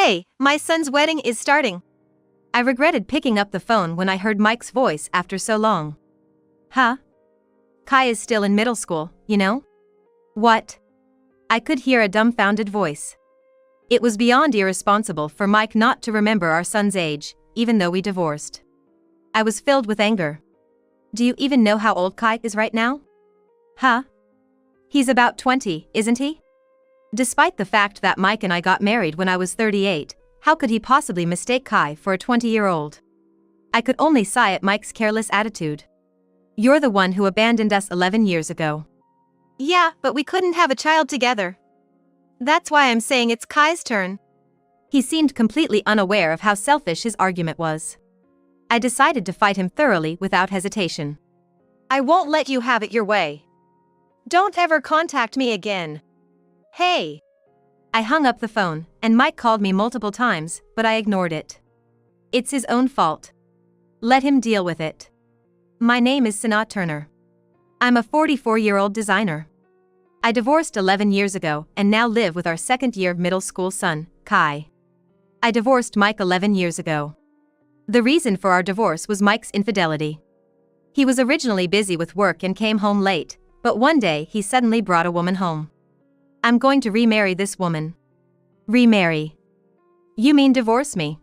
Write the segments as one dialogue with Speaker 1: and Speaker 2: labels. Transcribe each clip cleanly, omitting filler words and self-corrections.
Speaker 1: Hey, my son's wedding is starting. I regretted picking up the phone when I heard Mike's voice after so long. Huh? Kai is still in middle school, you know? What? I could hear a dumbfounded voice. It was beyond irresponsible for Mike not to remember our son's age, even though we divorced. I was filled with anger. Do you even know how old Kai is right now? Huh? He's about 20, isn't he? Despite the fact that Mike and I got married when I was 38, how could he possibly mistake Kai for a 20-year-old? I could only sigh at Mike's careless attitude. You're the one who abandoned us 11 years ago. Yeah, but we couldn't have a child together. That's why I'm saying it's Kai's turn. He seemed completely unaware of how selfish his argument was. I decided to fight him thoroughly without hesitation. I won't let you have it your way. Don't ever contact me again. Hey! I hung up the phone, and Mike called me multiple times, but I ignored it. It's his own fault. Let him deal with it. My name is Sanaa Turner. I'm a 44-year-old designer. I divorced 11 years ago and now live with our second-year middle school son, Kai. I divorced Mike 11 years ago. The reason for our divorce was Mike's infidelity. He was originally busy with work and came home late, but one day he suddenly brought a woman home. I'm going to remarry this woman. Remarry? You mean divorce me?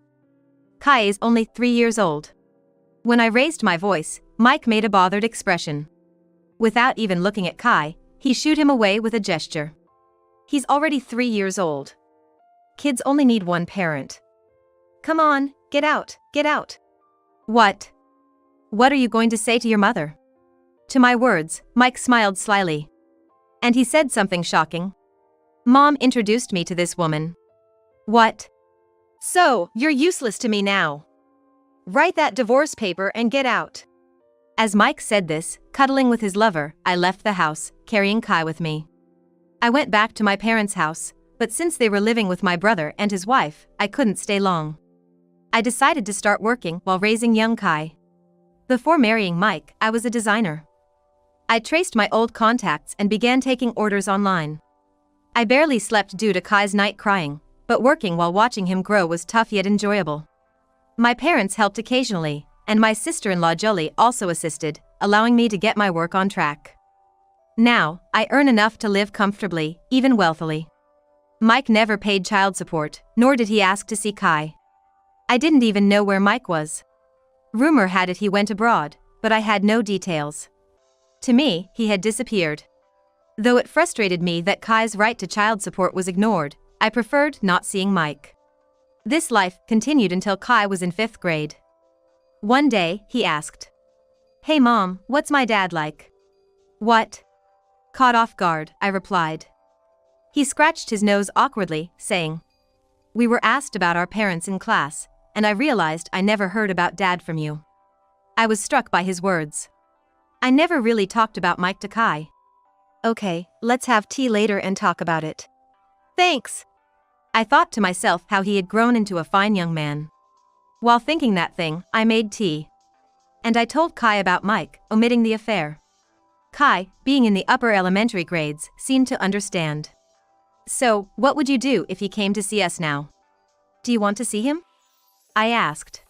Speaker 1: Kai is only 3 years old. When I raised my voice, Mike made a bothered expression. Without even looking at Kai, he shooed him away with a gesture. He's already 3 years old. Kids only need one parent. Come on, get out, get out. What? What are you going to say to your mother? To my words, Mike smiled slyly. And he said something shocking. Mom introduced me to this woman. What? So, you're useless to me now. Write that divorce paper and get out. As Mike said this, cuddling with his lover, I left the house, carrying Kai with me. I went back to my parents' house, but since they were living with my brother and his wife, I couldn't stay long. I decided to start working while raising young Kai. Before marrying Mike, I was a designer. I traced my old contacts and began taking orders online. I barely slept due to Kai's night crying, but working while watching him grow was tough yet enjoyable. My parents helped occasionally, and my sister-in-law Jolie also assisted, allowing me to get my work on track. Now, I earn enough to live comfortably, even wealthily. Mike never paid child support, nor did he ask to see Kai. I didn't even know where Mike was. Rumor had it he went abroad, but I had no details. To me, he had disappeared. Though it frustrated me that Kai's right to child support was ignored, I preferred not seeing Mike. This life continued until Kai was in 5th grade. One day, he asked, "Hey Mom, what's my dad like?" What? Caught off guard, I replied. He scratched his nose awkwardly, saying, "We were asked about our parents in class, and I realized I never heard about Dad from you." I was struck by his words. I never really talked about Mike to Kai. Okay, let's have tea later and talk about it. Thanks. I thought to myself how he had grown into a fine young man. While thinking that thing, I made tea. And I told Kai about Mike, omitting the affair. Kai, being in the upper elementary grades, seemed to understand. So, what would you do if he came to see us now? Do you want to see him? I asked.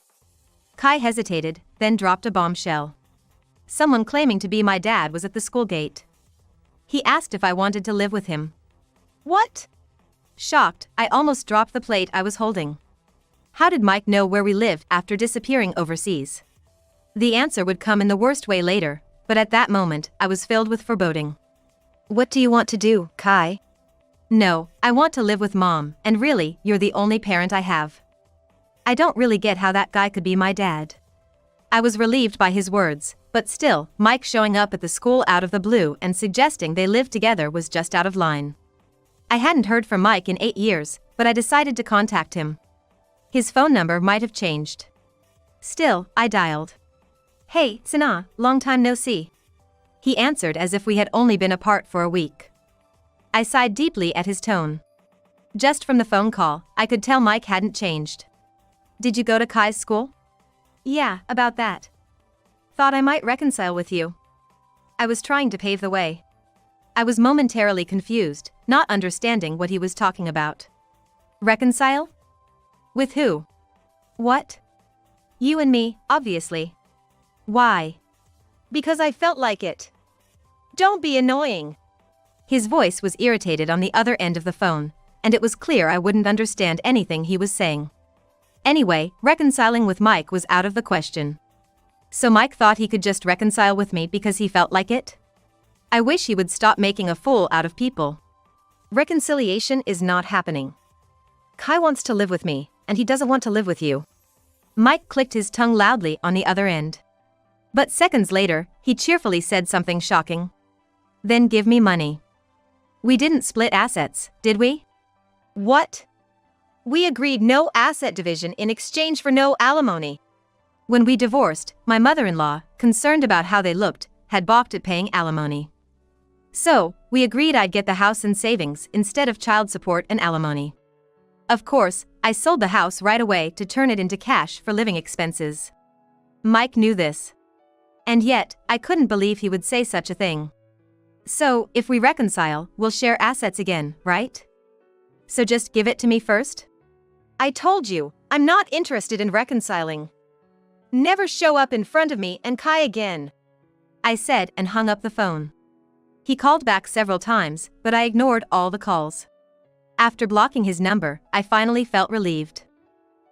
Speaker 1: Kai hesitated, then dropped a bombshell. Someone claiming to be my dad was at the school gate. He asked if I wanted to live with him. What? Shocked, I almost dropped the plate I was holding. How did Mike know where we lived after disappearing overseas? The answer would come in the worst way later, but at that moment, I was filled with foreboding. What do you want to do, Kai? No, I want to live with Mom, and really, you're the only parent I have. I don't really get how that guy could be my dad. I was relieved by his words, but still, Mike showing up at the school out of the blue and suggesting they lived together was just out of line. I hadn't heard from Mike in 8 years, but I decided to contact him. His phone number might have changed. Still, I dialed. Hey, Sanaa, long time no see. He answered as if we had only been apart for a week. I sighed deeply at his tone. Just from the phone call, I could tell Mike hadn't changed. Did you go to Kai's school? Yeah, about that. Thought I might reconcile with you. I was trying to pave the way. I was momentarily confused, not understanding what he was talking about. Reconcile? With who? What? You and me, obviously. Why? Because I felt like it. Don't be annoying. His voice was irritated on the other end of the phone, and it was clear I wouldn't understand anything he was saying. Anyway, reconciling with Mike was out of the question. So Mike thought he could just reconcile with me because he felt like it? I wish he would stop making a fool out of people. Reconciliation is not happening. Kai wants to live with me, and he doesn't want to live with you. Mike clicked his tongue loudly on the other end. But seconds later, he cheerfully said something shocking. Then give me money. We didn't split assets, did we? What? We agreed no asset division in exchange for no alimony. When we divorced, my mother-in-law, concerned about how they looked, had balked at paying alimony. So, we agreed I'd get the house and savings instead of child support and alimony. Of course, I sold the house right away to turn it into cash for living expenses. Mike knew this. And yet, I couldn't believe he would say such a thing. So, if we reconcile, we'll share assets again, right? So just give it to me first? I told you, I'm not interested in reconciling. Never show up in front of me and Kai again. I said and hung up the phone. He called back several times, but I ignored all the calls. After blocking his number, I finally felt relieved.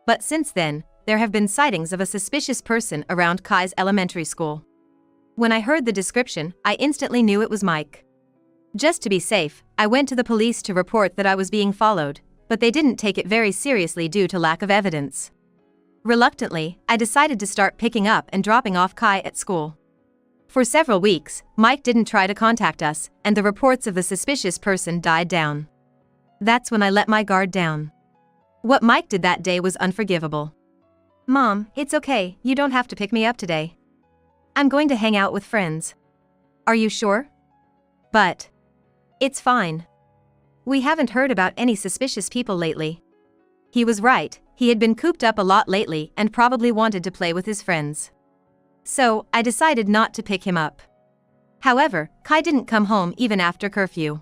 Speaker 1: But since then, there have been sightings of a suspicious person around Kai's elementary school. When I heard the description, I instantly knew it was Mike. Just to be safe, I went to the police to report that I was being followed, but they didn't take it very seriously due to lack of evidence. Reluctantly, I decided to start picking up and dropping off Kai at school. For several weeks, Mike didn't try to contact us, and the reports of the suspicious person died down. That's when I let my guard down. What Mike did that day was unforgivable. Mom, it's okay, you don't have to pick me up today. I'm going to hang out with friends. Are you sure? But it's fine. We haven't heard about any suspicious people lately. He was right, he had been cooped up a lot lately and probably wanted to play with his friends. So, I decided not to pick him up. However, Kai didn't come home even after curfew.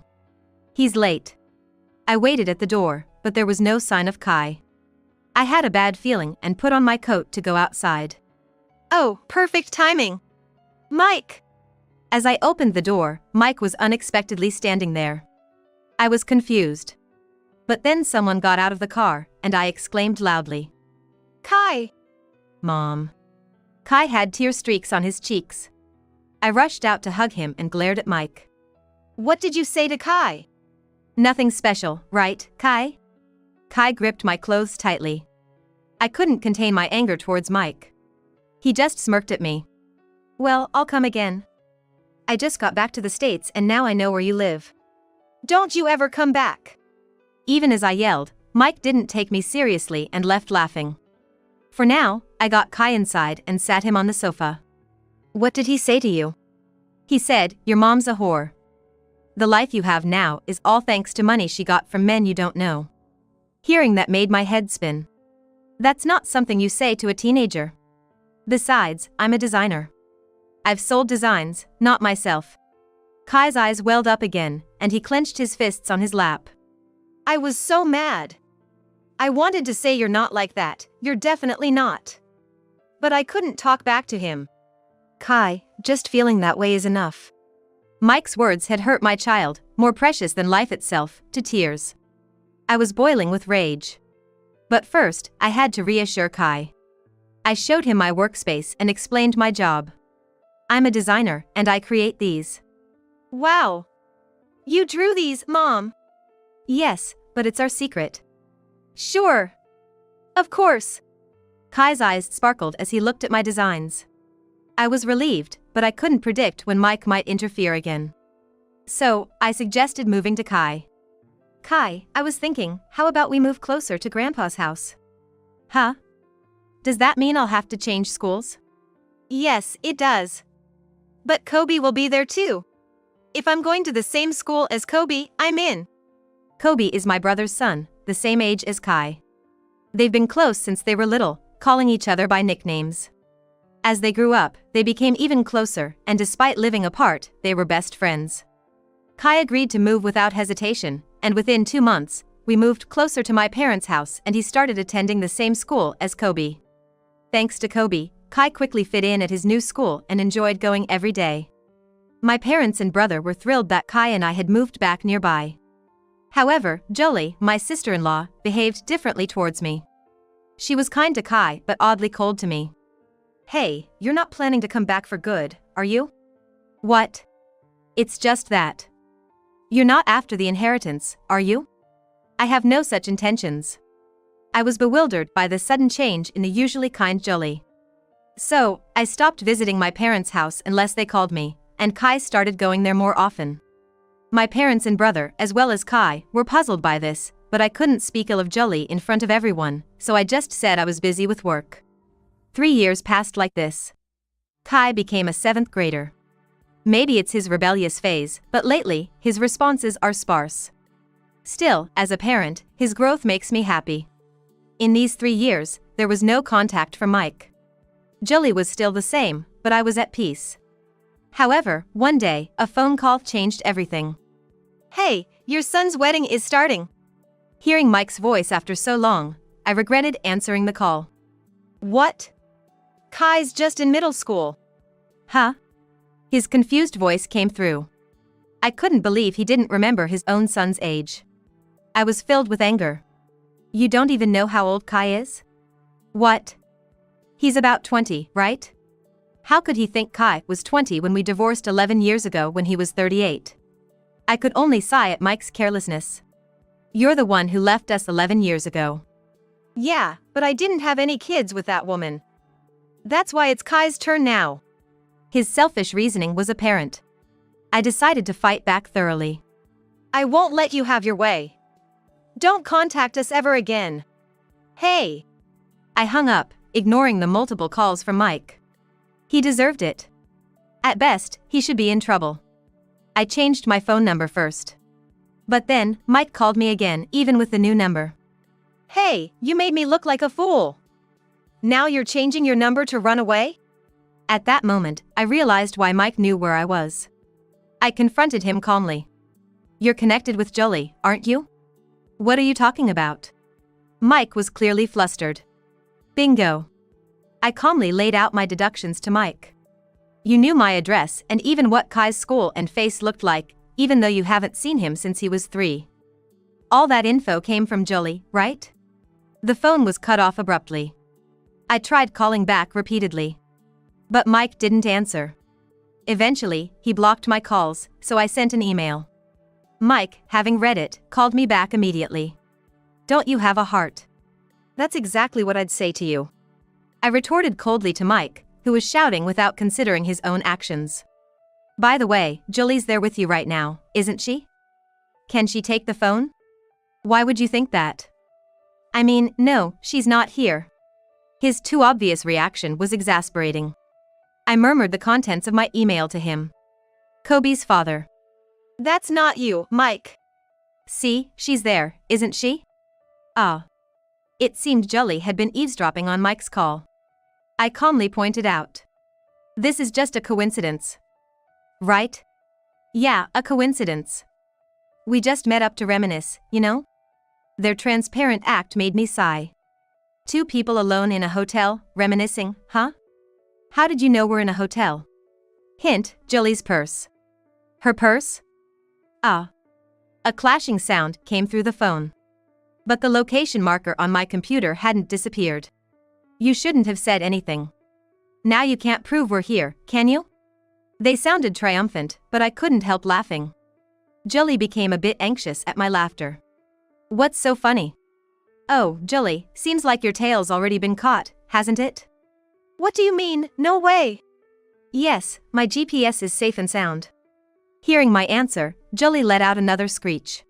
Speaker 1: He's late. I waited at the door, but there was no sign of Kai. I had a bad feeling and put on my coat to go outside. Oh, perfect timing! Mike! As I opened the door, Mike was unexpectedly standing there. I was confused. But then someone got out of the car, and I exclaimed loudly. Kai! Mom. Kai had tear streaks on his cheeks. I rushed out to hug him and glared at Mike. What did you say to Kai? Nothing special, right, Kai? Kai gripped my clothes tightly. I couldn't contain my anger towards Mike. He just smirked at me. Well, I'll come again. I just got back to the States and now I know where you live. Don't you ever come back. Even as I yelled, Mike didn't take me seriously and left laughing. For now, I got Kai inside and sat him on the sofa. What did he say to you? He said, your mom's a whore. The life you have now is all thanks to money she got from men you don't know. Hearing that made my head spin. That's not something you say to a teenager. Besides, I'm a designer. I've sold designs, not myself. Kai's eyes welled up again, and he clenched his fists on his lap. I was so mad. I wanted to say you're not like that, you're definitely not. But I couldn't talk back to him. Kai, just feeling that way is enough. Mike's words had hurt my child, more precious than life itself, to tears. I was boiling with rage. But first, I had to reassure Kai. I showed him my workspace and explained my job. I'm a designer, and I create these. Wow! You drew these, Mom? Yes, but it's our secret. Sure. Of course. Kai's eyes sparkled as he looked at my designs. I was relieved, but I couldn't predict when Mike might interfere again. So, I suggested moving to Kai. Kai, I was thinking, how about we move closer to Grandpa's house? Huh? Does that mean I'll have to change schools? Yes, it does. But Kobe will be there too. If I'm going to the same school as Kobe, I'm in. Kobe is my brother's son, the same age as Kai. They've been close since they were little, calling each other by nicknames. As they grew up, they became even closer, and despite living apart, they were best friends. Kai agreed to move without hesitation, and within 2 months, we moved closer to my parents' house and he started attending the same school as Kobe. Thanks to Kobe, Kai quickly fit in at his new school and enjoyed going every day. My parents and brother were thrilled that Kai and I had moved back nearby. However, Jolie, my sister-in-law, behaved differently towards me. She was kind to Kai but oddly cold to me. Hey, you're not planning to come back for good, are you? What? It's just that. You're not after the inheritance, are you? I have no such intentions. I was bewildered by the sudden change in the usually kind Jolie. So, I stopped visiting my parents' house unless they called me, and Kai started going there more often. My parents and brother, as well as Kai, were puzzled by this, but I couldn't speak ill of Jolie in front of everyone, so I just said I was busy with work. 3 years passed like this. Kai became a 7th grader. Maybe it's his rebellious phase, but lately, his responses are sparse. Still, as a parent, his growth makes me happy. In these 3 years, there was no contact from Mike. Jolie was still the same, but I was at peace. However, one day, a phone call changed everything. Hey, your son's wedding is starting. Hearing Mike's voice after so long, I regretted answering the call. What? Kai's just in middle school. Huh? His confused voice came through. I couldn't believe he didn't remember his own son's age. I was filled with anger. You don't even know how old Kai is? What? He's about 20, right? How could he think Kai was 20 when we divorced 11 years ago when he was 38? I could only sigh at Mike's carelessness. You're the one who left us 11 years ago. Yeah, but I didn't have any kids with that woman. That's why it's Kai's turn now. His selfish reasoning was apparent. I decided to fight back thoroughly. I won't let you have your way. Don't contact us ever again. Hey! I hung up, ignoring the multiple calls from Mike. He deserved it. At best, he should be in trouble. I changed my phone number first. But then, Mike called me again, even with the new number. Hey, you made me look like a fool. Now you're changing your number to run away? At that moment, I realized why Mike knew where I was. I confronted him calmly. You're connected with Jolie, aren't you? What are you talking about? Mike was clearly flustered. Bingo. I calmly laid out my deductions to Mike. You knew my address and even what Kai's school and face looked like, even though you haven't seen him since he was 3. All that info came from Jolie, right? The phone was cut off abruptly. I tried calling back repeatedly. But Mike didn't answer. Eventually, he blocked my calls, so I sent an email. Mike, having read it, called me back immediately. Don't you have a heart? That's exactly what I'd say to you. I retorted coldly to Mike, who was shouting without considering his own actions. By the way, Jolie's there with you right now, isn't she? Can she take the phone? Why would you think that? I mean, no, she's not here. His too obvious reaction was exasperating. I murmured the contents of my email to him. Kobe's father. That's not you, Mike. See, she's there, isn't she? Ah. It seemed Jolie had been eavesdropping on Mike's call. I calmly pointed out. This is just a coincidence. Right? Yeah, a coincidence. We just met up to reminisce, you know? Their transparent act made me sigh. 2 people alone in a hotel, reminiscing, huh? How did you know we're in a hotel? Hint, Jolie's purse. Her purse? Ah. A clashing sound came through the phone. But the location marker on my computer hadn't disappeared. You shouldn't have said anything. Now you can't prove we're here, can you? They sounded triumphant, but I couldn't help laughing. Jolie became a bit anxious at my laughter. What's so funny? Oh, Jolie, seems like your tail's already been caught, hasn't it? What do you mean, no way? Yes, my GPS is safe and sound. Hearing my answer, Jolie let out another screech.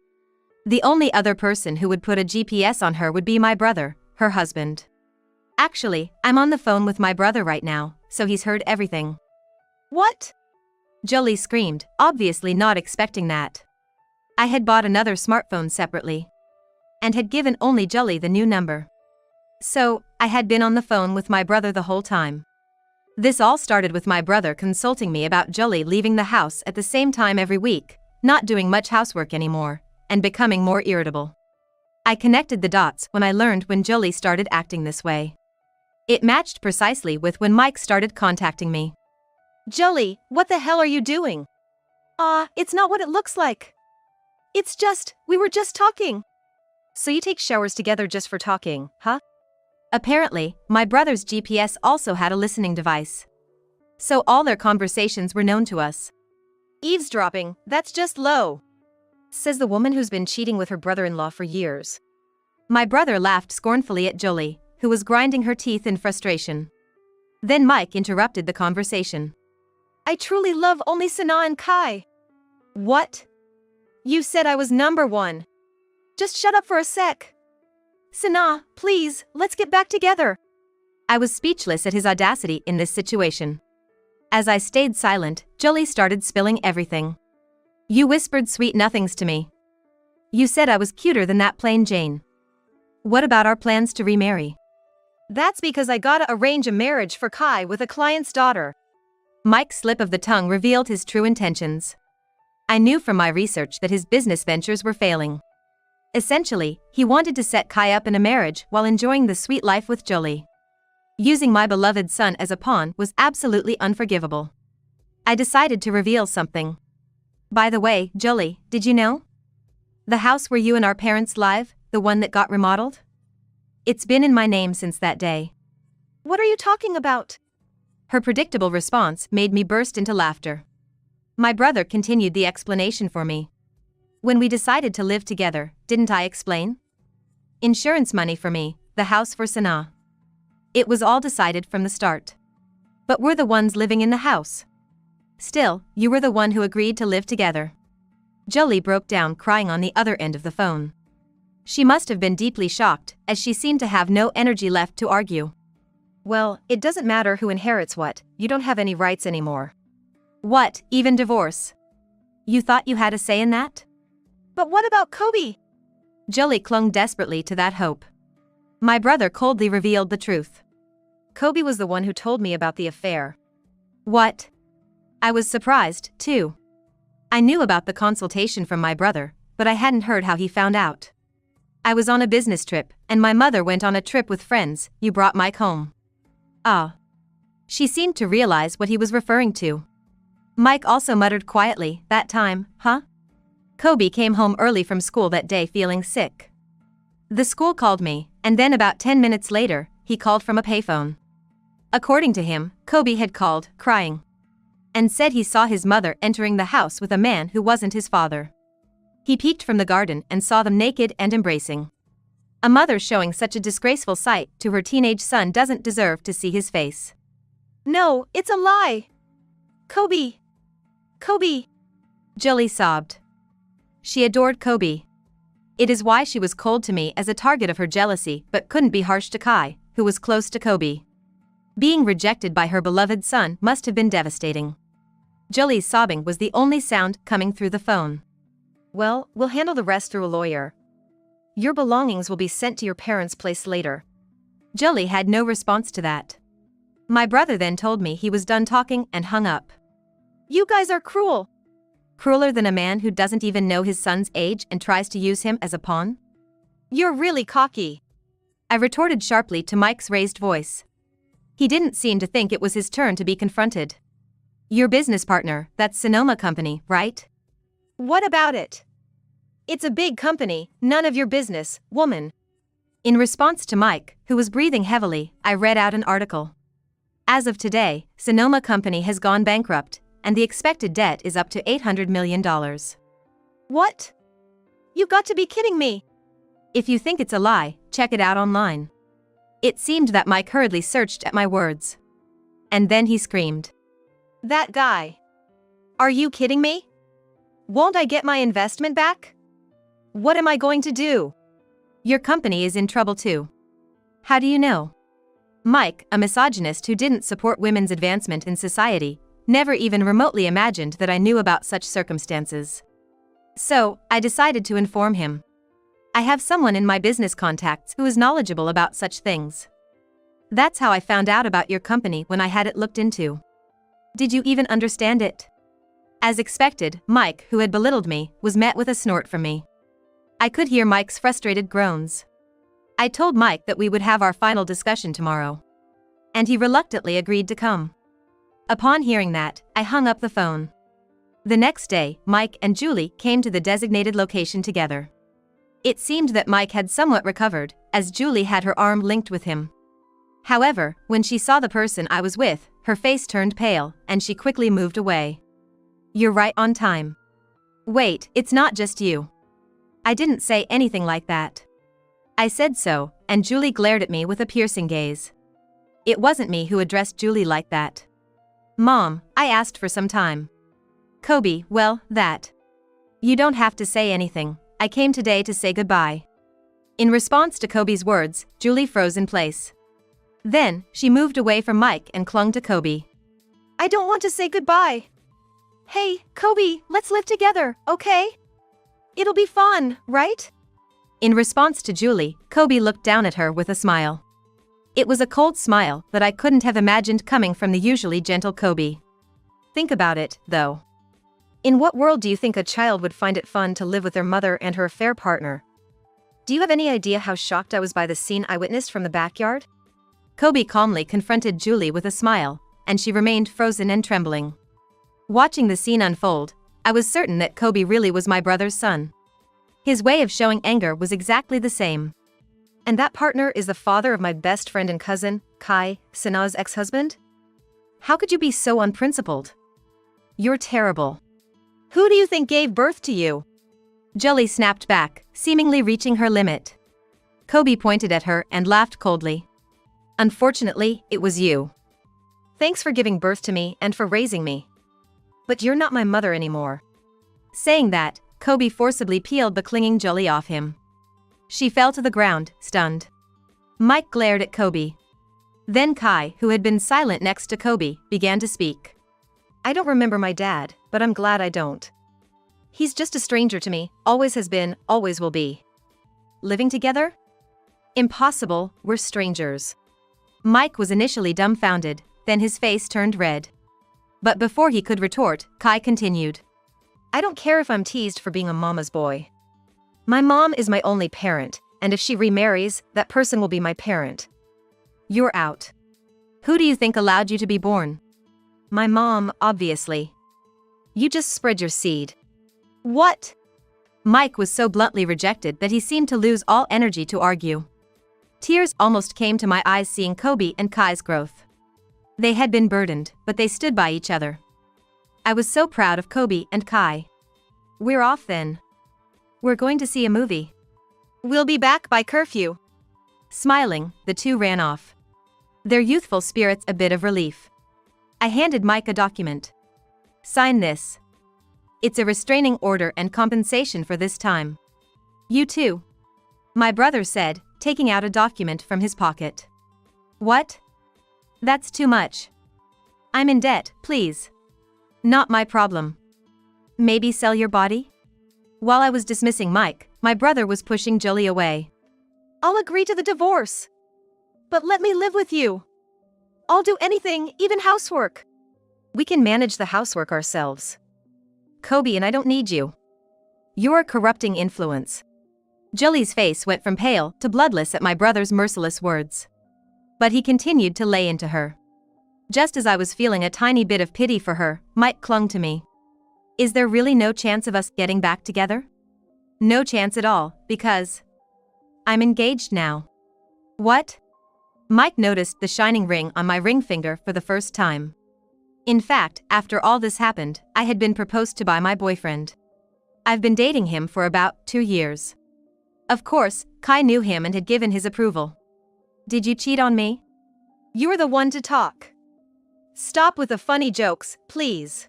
Speaker 1: The only other person who would put a GPS on her would be my brother, her husband. Actually, I'm on the phone with my brother right now, so he's heard everything. What? Jolie screamed, obviously not expecting that. I had bought another smartphone separately. And had given only Jolie the new number. So, I had been on the phone with my brother the whole time. This all started with my brother consulting me about Jolie leaving the house at the same time every week, not doing much housework anymore, and becoming more irritable. I connected the dots when I learned when Jolie started acting this way. It matched precisely with when Mike started contacting me.
Speaker 2: Jolie, what the hell are you doing? It's not what it looks like. It's just, we were just talking. So you take showers together just for talking, huh?
Speaker 1: Apparently, my brother's GPS also had a listening device. So all their conversations were known to us.
Speaker 2: Eavesdropping, that's just low. Says the woman who's been cheating with her brother-in-law for years.
Speaker 1: My brother laughed scornfully at Jolie, who was grinding her teeth in frustration. Then Mike interrupted the conversation.
Speaker 2: I truly love only Sana and Kai. What? You said I was number one. Just shut up for a sec. Sana, please, let's get back together.
Speaker 1: I was speechless at his audacity in this situation. As I stayed silent, Jolie started spilling everything. You whispered sweet nothings to me. You said I was cuter than that plain Jane. What about our plans to remarry?
Speaker 2: That's because I gotta arrange a marriage for Kai with a client's daughter.
Speaker 1: Mike's slip of the tongue revealed his true intentions. I knew from my research that his business ventures were failing. Essentially, he wanted to set Kai up in a marriage while enjoying the sweet life with Jolie. Using my beloved son as a pawn was absolutely unforgivable. I decided to reveal something. By the way, Jolie, did you know? The house where you and our parents live, the one that got remodeled? It's been in my name since that day.
Speaker 2: What are you talking about?
Speaker 1: Her predictable response made me burst into laughter. My brother continued the explanation for me. When we decided to live together, didn't I explain? Insurance money for me, the house for Sana. It was all decided from the start. But we're the ones living in the house. Still, you were the one who agreed to live together. Jolie broke down crying on the other end of the phone. She must have been deeply shocked, as she seemed to have no energy left to argue.
Speaker 2: Well, it doesn't matter who inherits what, you don't have any rights anymore.
Speaker 1: What, even divorce? You thought you had a say in that?
Speaker 2: But what about Kobe?
Speaker 1: Jolie clung desperately to that hope. My brother coldly revealed the truth.
Speaker 2: Kobe was the one who told me about the affair.
Speaker 1: What? I was surprised, too. I knew about the consultation from my brother, but I hadn't heard how he found out. I was on a business trip, and my mother went on a trip with friends. You brought Mike home. Ah. She seemed to realize what he was referring to. Mike also muttered quietly, that time, huh? Kobe came home early from school that day feeling sick. The school called me, and then about 10 minutes later, he called from a payphone. According to him, Kobe had called, crying, and said he saw his mother entering the house with a man who wasn't his father. He peeked from the garden and saw them naked and embracing. A mother showing such a disgraceful sight to her teenage son doesn't deserve to see his face.
Speaker 2: No, it's a lie. Kobe.
Speaker 1: Jolie sobbed. She adored Kobe. It is why she was cold to me as a target of her jealousy but couldn't be harsh to Kai, who was close to Kobe. Being rejected by her beloved son must have been devastating. Jolie's sobbing was the only sound coming through the phone.
Speaker 2: Well, we'll handle the rest through a lawyer. Your belongings will be sent to your parents' place later.
Speaker 1: Jolie had no response to that. My brother then told me he was done talking and hung up.
Speaker 2: You guys are cruel.
Speaker 1: Crueler than a man who doesn't even know his son's age and tries to use him as a pawn?
Speaker 2: You're really cocky.
Speaker 1: I retorted sharply to Mike's raised voice. He didn't seem to think it was his turn to be confronted. Your business partner, that's Sonoma Company, right?
Speaker 2: What about it? It's a big company, none of your business, woman.
Speaker 1: In response to Mike, who was breathing heavily, I read out an article. As of today, Sonoma Company has gone bankrupt, and the expected debt is up to $800 million.
Speaker 2: What? You've got to be kidding me.
Speaker 1: If you think it's a lie, check it out online. It seemed that Mike hurriedly searched at my words. And then he screamed.
Speaker 2: That guy. Are you kidding me? Won't I get my investment back? What am I going to do?
Speaker 1: Your company is in trouble too. How do you know? Mike, a misogynist who didn't support women's advancement in society, never even remotely imagined that I knew about such circumstances. So, I decided to inform him. I have someone in my business contacts who is knowledgeable about such things. That's how I found out about your company when I had it looked into. Did you even understand it? As expected, Mike, who had belittled me, was met with a snort from me. I could hear Mike's frustrated groans. I told Mike that we would have our final discussion tomorrow. And he reluctantly agreed to come. Upon hearing that, I hung up the phone. The next day, Mike and Julie came to the designated location together. It seemed that Mike had somewhat recovered, as Julie had her arm linked with him. However, when she saw the person I was with, her face turned pale, and she quickly moved away. You're right on time. Wait, it's not just you. I didn't say anything like that. I said so, and Julie glared at me with a piercing gaze. It wasn't me who addressed Julie like that. Mom, I asked for some time. Kobe, well, that. You don't have to say anything, I came today to say goodbye. In response to Kobe's words, Julie froze in place. Then, she moved away from Mike and clung to Kobe.
Speaker 2: I don't want to say goodbye. Hey, Kobe, let's live together, okay? It'll be fun, right?
Speaker 1: In response to Julie, Kobe looked down at her with a smile. It was a cold smile that I couldn't have imagined coming from the usually gentle Kobe. Think about it, though.
Speaker 2: In what world do you think a child would find it fun to live with their mother and her affair partner? Do you have any idea how shocked I was by the scene I witnessed from the backyard?
Speaker 1: Kobe calmly confronted Julie with a smile, and she remained frozen and trembling. Watching the scene unfold, I was certain that Kobe really was my brother's son. His way of showing anger was exactly the same.
Speaker 2: And that partner is the father of my best friend and cousin, Kai, Sanaa's ex-husband? How could you be so unprincipled?
Speaker 1: You're terrible.
Speaker 2: Who do you think gave birth to you?
Speaker 1: Julie snapped back, seemingly reaching her limit. Kobe pointed at her and laughed coldly. Unfortunately, it was you.
Speaker 2: Thanks for giving birth to me and for raising me. But you're not my mother anymore.
Speaker 1: Saying that, Kobe forcibly peeled the clinging Julie off him. She fell to the ground, stunned. Mike glared at Kobe. Then Kai, who had been silent next to Kobe, began to speak.
Speaker 2: I don't remember my dad, but I'm glad I don't. He's just a stranger to me, always has been, always will be.
Speaker 1: Living together? Impossible, we're strangers. Mike was initially dumbfounded, then his face turned red. But before he could retort, Kai continued.
Speaker 2: I don't care if I'm teased for being a mama's boy. My mom is my only parent, and if she remarries, that person will be my parent.
Speaker 1: You're out. Who do you think allowed you to be born?
Speaker 2: My mom, obviously. You just spread your seed. What?
Speaker 1: Mike was so bluntly rejected that he seemed to lose all energy to argue. Tears almost came to my eyes seeing Kobe and Kai's growth. They had been burdened, but they stood by each other. I was so proud of Kobe and Kai.
Speaker 2: We're off then.
Speaker 1: We're going to see a movie.
Speaker 2: We'll be back by curfew.
Speaker 1: Smiling, the two ran off. Their youthful spirits a bit of relief. I handed Mike a document. Sign this. It's a restraining order and compensation for this time. You too. My brother said, taking out a document from his pocket. What? That's too much. I'm in debt, please. Not my problem. Maybe sell your body? While I was dismissing Mike, my brother was pushing Julie away.
Speaker 2: I'll agree to the divorce. But let me live with you. I'll do anything, even housework. We can manage the housework ourselves.
Speaker 1: Kobe and I don't need you. You're a corrupting influence. Julie's face went from pale to bloodless at my brother's merciless words. But he continued to lay into her. Just as I was feeling a tiny bit of pity for her, Mike clung to me. Is there really no chance of us getting back together? No chance at all, because I'm engaged now. What? Mike noticed the shining ring on my ring finger for the first time. In fact, after all this happened, I had been proposed to by my boyfriend. I've been dating him for about 2 years. Of course, Kai knew him and had given his approval. Did you cheat on me?
Speaker 2: You're the one to talk. Stop with the funny jokes, please.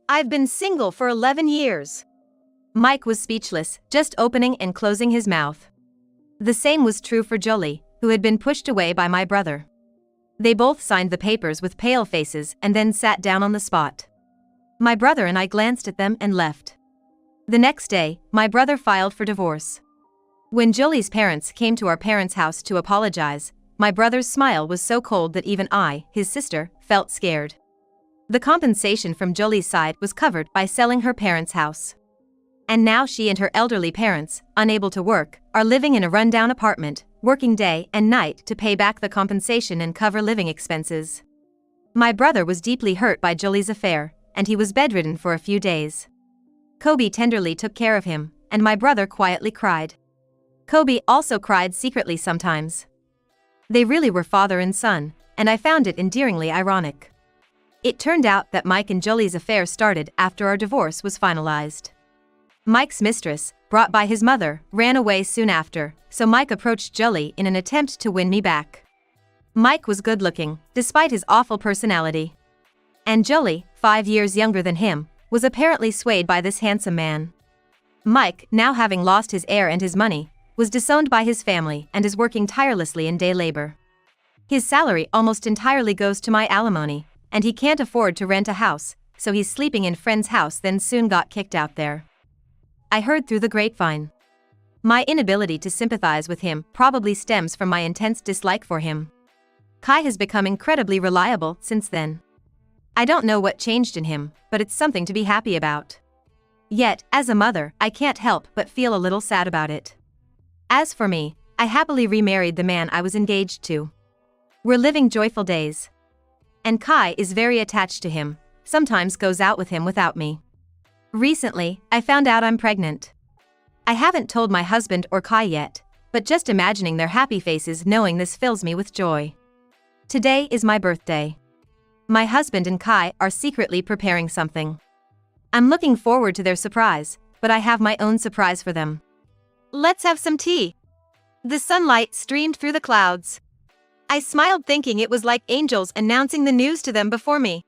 Speaker 2: I've been single for 11 years.
Speaker 1: Mike was speechless, just opening and closing his mouth. The same was true for Julie, who had been pushed away by my brother. They both signed the papers with pale faces and then sat down on the spot. My brother and I glanced at them and left. The next day, my brother filed for divorce. When Julie's parents came to our parents' house to apologize, my brother's smile was so cold that even I, his sister, felt scared. The compensation from Julie's side was covered by selling her parents' house. And now she and her elderly parents, unable to work, are living in a rundown apartment, working day and night to pay back the compensation and cover living expenses. My brother was deeply hurt by Julie's affair, and he was bedridden for a few days. Kobe tenderly took care of him, and my brother quietly cried. Kobe also cried secretly sometimes. They really were father and son, and I found it endearingly ironic. It turned out that Mike and Julie's affair started after our divorce was finalized. Mike's mistress, brought by his mother, ran away soon after, so Mike approached Julie in an attempt to win me back. Mike was good-looking, despite his awful personality. And Julie, 5 years younger than him, was apparently swayed by this handsome man. Mike, now having lost his heir and his money, was disowned by his family and is working tirelessly in day labor. His salary almost entirely goes to my alimony, and he can't afford to rent a house, so he's sleeping in friend's house, then soon got kicked out there. I heard through the grapevine. My inability to sympathize with him probably stems from my intense dislike for him. Kai has become incredibly reliable since then. I don't know what changed in him, but it's something to be happy about. Yet, as a mother, I can't help but feel a little sad about it. As for me, I happily remarried the man I was engaged to. We're living joyful days. And Kai is very attached to him, sometimes goes out with him without me. Recently, I found out I'm pregnant. I haven't told my husband or Kai yet, but just imagining their happy faces knowing this fills me with joy. Today is my birthday. My husband and Kai are secretly preparing something. I'm looking forward to their surprise, but I have my own surprise for them.
Speaker 2: Let's have some tea. The sunlight streamed through the clouds. I smiled thinking it was like angels announcing the news to them before me.